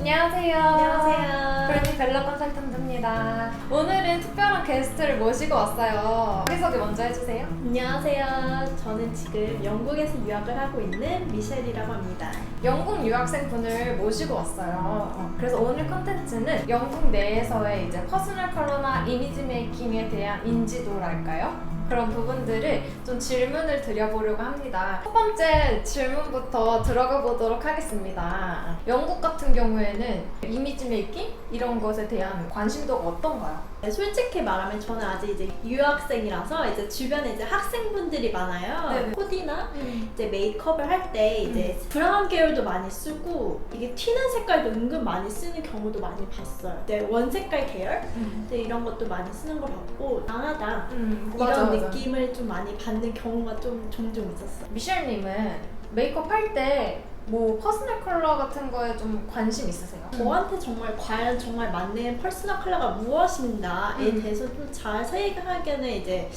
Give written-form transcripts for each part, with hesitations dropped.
안녕하세요. 안녕하세요. 브랜드 벨러 컨설턴트입니다. 오늘은 특별한 게스트를 모시고 왔어요. 자기소개 먼저 해주세요. 안녕하세요. 저는 지금 영국에서 유학을 하고 있는 미셸이라고 합니다. 영국 유학생분을 모시고 왔어요. 그래서 오늘 컨텐츠는 영국 내에서의 이제 퍼스널 컬러나 이미지 메이킹에 대한 인지도랄까요? 그런 부분들을 좀 질문을 드려보려고 합니다. 첫 번째 질문부터 들어가 보도록 하겠습니다. 영국 같은 경우에는 이미지 메이킹? 이런 것에 대한 관심도가 어떤가요? 솔직히 말하면 저는 아직 이제 유학생이라서 이제 주변에 이제 학생분들이 많아요. 네네. 코디나 이제 메이크업을 할 때 이제 브라운 계열도 많이 쓰고 이게 튀는 색깔도 은근 많이 쓰는 경우도 많이 봤어요. 이제 원색깔 계열 이제 이런 것도 많이 쓰는 걸 봤고 강하다 이런 느낌을 좀 많이 받는 경우가 좀 종종 있었어요. 미셸님은 메이크업 할 때 뭐 퍼스널 컬러 같은 거에 좀 관심 있으세요? 저한테 과연 정말 맞는 퍼스널 컬러가 무엇인가에 대해서 좀 자세하게는 이제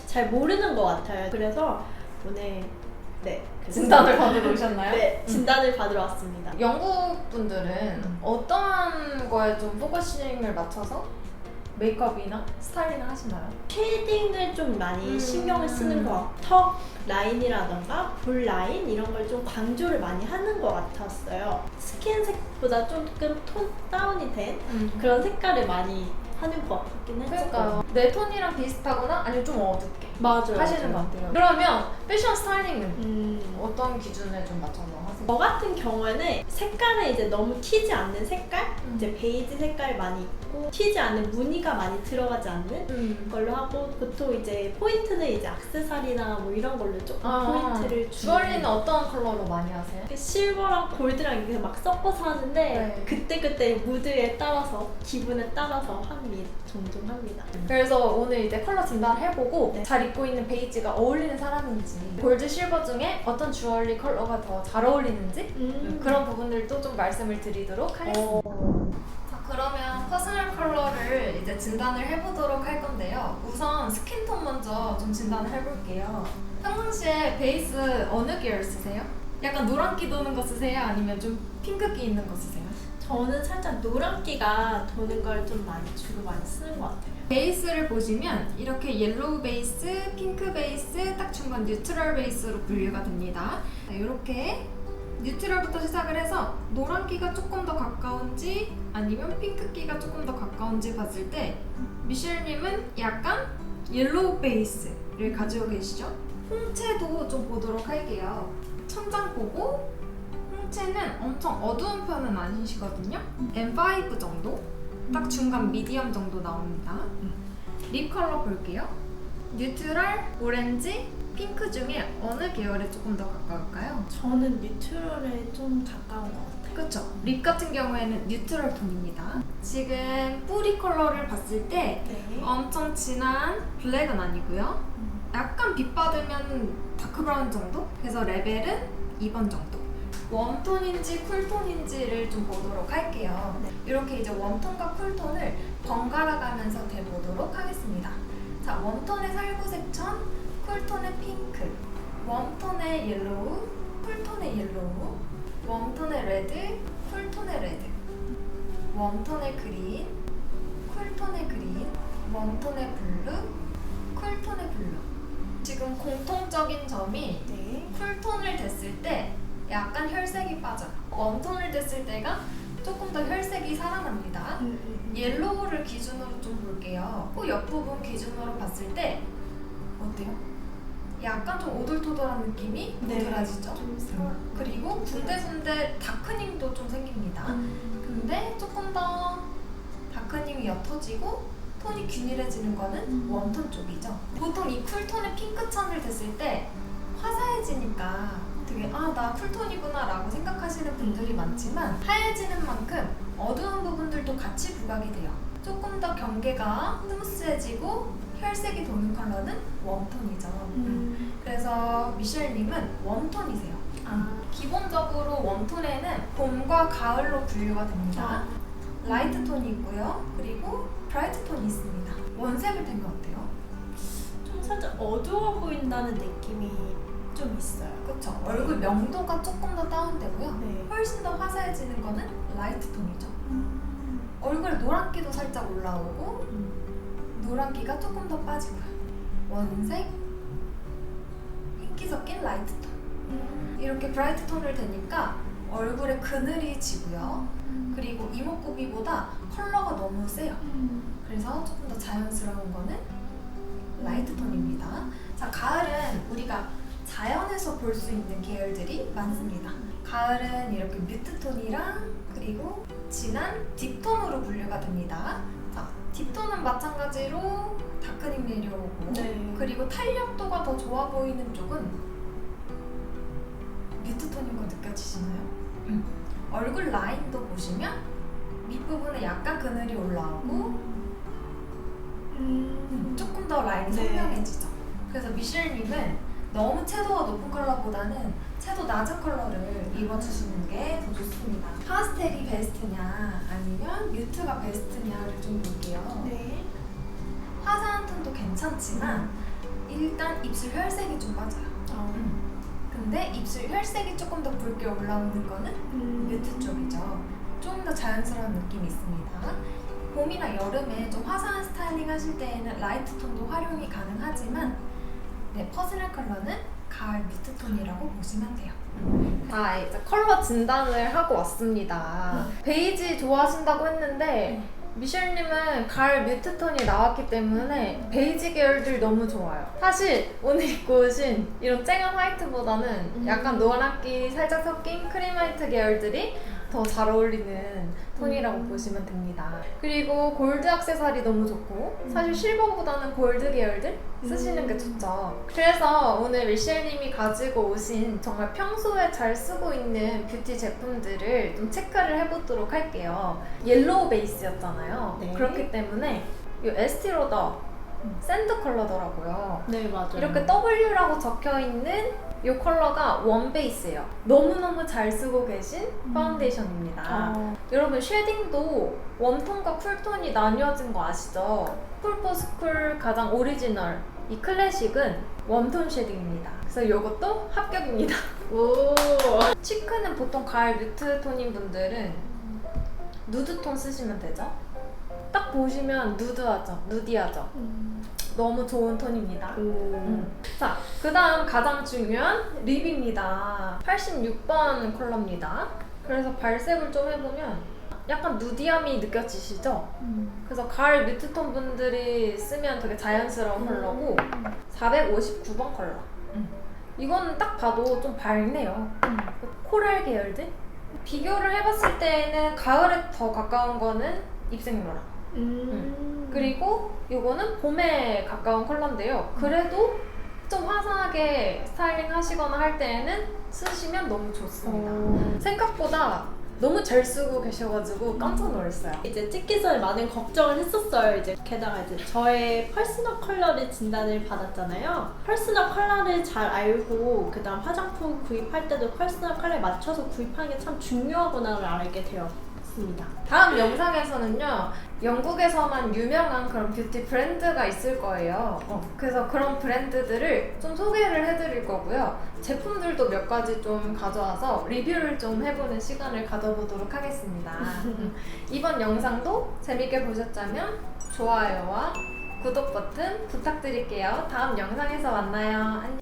잘 모르는 것 같아요. 그래서 오늘 진단을 받으러 오셨나요? 네, 진단을 받으러 왔습니다. 영국 분들은 어떠한 거에 좀 포커싱을 맞춰서 메이크업이나 스타일링을 하시나요? 쉐이딩을 좀 많이 신경을 쓰는 것 같고 턱 라인이라던가 볼 라인 이런 걸 좀 강조를 많이 하는 것 같았어요. 스킨색보다 조금 톤 다운이 된 그런 색깔을 많이 하는 것 같긴 했어요. 그러니까요. 내 톤이랑 비슷하거나 아니면 좀 어둡게 맞아요. 하시는 것 같아요. 그러면 패션 스타일링은 어떤 기준에 좀 맞춰서 하세요? 저 같은 경우에는 색깔은 이제 너무 튀지 않는 색깔? 이제 베이지 색깔 많이 있고 튀지 않는 무늬가 많이 들어가지 않는 걸로 하고 보통 이제 포인트는 이제 액세서리나 뭐 이런 걸로 조금 포인트를 주얼리는 어떤 컬러로 많이 하세요? 실버랑 골드랑 이렇게 막 섞어서 하는데 네. 그때그때 무드에 따라서 기분에 따라서 종종 합니다. 그래서 오늘 이제 컬러 진단을 해보고 네. 잘 입고 있는 베이지가 어울리는 사람인지 골드, 실버 중에 어떤 주얼리 컬러가 더 잘 어울리는지 그런 부분들도 좀 말씀을 드리도록 하겠습니다. 자, 그러면 퍼스널 컬러를 이제 진단을 해보도록 할 건데요. 우선 스킨톤 먼저 좀 진단을 해볼게요. 평상시에 베이스 어느 계열 쓰세요? 약간 노란기 도는 거 쓰세요? 아니면 좀 핑크기 있는 거 쓰세요? 저는 살짝 노란기가 도는 걸 좀 주로 많이 쓰는 것 같아요. 베이스를 보시면 이렇게 옐로우 베이스, 핑크 베이스, 딱 중간 뉴트럴 베이스로 분류가 됩니다. 이렇게 뉴트럴부터 시작을 해서 노란기가 조금 더 가까운지 아니면 핑크기가 조금 더 가까운지 봤을 때 미셸님은 약간 옐로우 베이스를 가지고 계시죠? 홍채도 좀 보도록 할게요. 천장 보고 홍채는 엄청 어두운 편은 아니시거든요. M5 정도? 딱 중간 미디엄 정도 나옵니다. 립 컬러 볼게요. 뉴트럴, 오렌지, 핑크 중에 어느 계열에 조금 더 가까울까요? 저는 뉴트럴에 좀 가까운 것 같아요. 그렇죠. 립 같은 경우에는 뉴트럴 톤입니다. 지금 뿌리 컬러를 봤을 때 네. 엄청 진한 블랙은 아니고요. 약간 빛 받으면 다크 브라운 정도? 그래서 레벨은 2번 정도. 웜톤인지 쿨톤인지를 좀 보도록 할게요. 네. 이렇게 이제 웜톤과 쿨톤을 번갈아 가면서 대보도록 하겠습니다. 자, 웜톤의 살구색 천, 쿨톤의 핑크, 웜톤의 옐로우, 쿨톤의 옐로우, 웜톤의 레드, 쿨톤의 레드, 웜톤의 그린, 쿨톤의 그린, 웜톤의 블루, 쿨톤의 블루. 지금 공통적인 점이 네. 쿨톤을 댔을 때 약간 혈색이 빠져요. 웜톤을 댔을 때가 조금 더 혈색이 살아납니다. 옐로우를 기준으로 좀 볼게요. 코 옆부분 기준으로 봤을 때 어때요? 약간 좀 오돌토돌한 느낌이 도드라지죠? 그리고 군데군데 다크닝도 좀 생깁니다. 근데 조금 더 다크닝이 옅어지고 톤이 균일해지는 거는 웜톤 쪽이죠. 보통 이 쿨톤의 핑크천을 댔을 때 화사해지니까 되게 나 쿨톤이구나 라고 생각하시는 분들이 많지만 하얘지는 만큼 어두운 부분들도 같이 부각이 돼요. 조금 더 경계가 스무스해지고 혈색이 도는 컬러는 웜톤이죠. 그래서 미셸님은 웜톤이세요. 기본적으로 웜톤에는 봄과 가을로 분류가 됩니다. 라이트 톤이 있고요. 그리고 브라이트 톤이 있습니다. 원색을 댄 것 같아요. 좀 살짝 어두워 보인다는 느낌이 좀 있어요. 그쵸? 얼굴 명도가 조금 더 다운되고요. 네. 훨씬 더 화사해지는 거는 라이트 톤이죠. 얼굴에 노란기도 살짝 올라오고 노란기가 조금 더 빠지고요. 원색, 흰기 섞인 라이트 톤. 이렇게 브라이트 톤을 대니까 얼굴에 그늘이 지고요. 그리고 이목구비보다 컬러가 너무 세요. 그래서 조금 더 자연스러운 거는 라이트 톤입니다. 자, 가을은 우리가 자연에서 볼 수 있는 계열들이 많습니다. 가을은 이렇게 뮤트 톤이랑 그리고 진한 딥톤으로 분류가 됩니다. 자, 딥톤은 마찬가지로 다크닝 내려오고 네. 그리고 탄력도가 더 좋아 보이는 쪽은 뮤트톤인 거 느껴지시나요? 얼굴 라인도 보시면 밑부분에 약간 그늘이 올라오고 조금 더 라인이 네. 선명해지죠. 그래서 미셸님은 너무 채도가 높은 컬러보다는 채도 낮은 컬러를 입어주시는 게 더 좋습니다. 파스텔이 베스트냐 아니면 뮤트가 베스트냐를 좀 볼게요. 네. 화사한 톤도 괜찮지만 일단 입술 혈색이 좀 빠져요. 근데 입술 혈색이 조금 더 붉게 올라오는 거는 뮤트 쪽이죠. 좀 더 자연스러운 느낌이 있습니다. 봄이나 여름에 좀 화사한 스타일링 하실 때에는 라이트 톤도 활용이 가능하지만 네, 퍼스널 컬러는 가을 뮤트 톤이라고 보시면 돼요. 자, 이제 컬러 진단을 하고 왔습니다. 베이지 좋아하신다고 했는데 미셸님은 가을 뮤트 톤이 나왔기 때문에 베이지 계열들 너무 좋아요. 사실 오늘 입고 오신 이런 쨍한 화이트보다는 약간 노란기 살짝 섞인 크림 화이트 계열들이 더 잘 어울리는 톤이라고 보시면 됩니다. 그리고 골드 액세서리 너무 좋고 사실 실버보다는 골드 계열들 쓰시는 게 좋죠. 그래서 오늘 미셸님이 가지고 오신 정말 평소에 잘 쓰고 있는 뷰티 제품들을 좀 체크를 해보도록 할게요. 옐로우 베이스였잖아요. 네. 그렇기 때문에 이 에스티로더 샌드 컬러더라고요. 네, 맞아요. 이렇게 W라고 적혀있는 이 컬러가 원 베이스예요. 너무너무 잘 쓰고 계신 파운데이션입니다. 여러분 쉐딩도 웜톤과 쿨톤이 나뉘어진 거 아시죠? 쿨포스쿨 가장 오리지널 이 클래식은 웜톤 쉐딩입니다. 그래서 이것도 합격입니다. 오. 치크는 보통 가을 뮤트 톤인 분들은 누드톤 쓰시면 되죠? 딱 보시면 누드하죠? 누디하죠? 너무 좋은 톤입니다. 자, 그 다음 가장 중요한 립입니다. 86번 컬러입니다. 그래서 발색을 좀 해보면 약간 누디함이 느껴지시죠? 그래서 가을 뮤트톤 분들이 쓰면 되게 자연스러운 컬러고 459번 컬러. 이거는 딱 봐도 좀 밝네요. 코랄 계열들? 비교를 해봤을 때에는 가을에 더 가까운 거는 입생로라. 그리고 이거는 봄에 가까운 컬러인데요. 그래도 좀 화사하게 스타일링 하시거나 할 때에는 쓰시면 너무 좋습니다. 생각보다 너무 잘 쓰고 계셔가지고 깜짝 놀랐어요. 이제 찍기 전에 많은 걱정을 했었어요. 이제 게다가 이제 저의 퍼스널 컬러를 진단을 받았잖아요. 퍼스널 컬러를 잘 알고 그다음 화장품 구입할 때도 퍼스널 컬러에 맞춰서 구입하는 게 참 중요하구나를 알게 되었습니다. 다음 영상에서는요, 영국에서만 유명한 그런 뷰티 브랜드가 있을 거예요. 그래서 그런 브랜드들을 좀 소개를 해드릴 거고요. 제품들도 몇 가지 좀 가져와서 리뷰를 좀 해보는 시간을 가져보도록 하겠습니다. 이번 영상도 재밌게 보셨다면 좋아요와 구독 버튼 부탁드릴게요. 다음 영상에서 만나요. 안녕.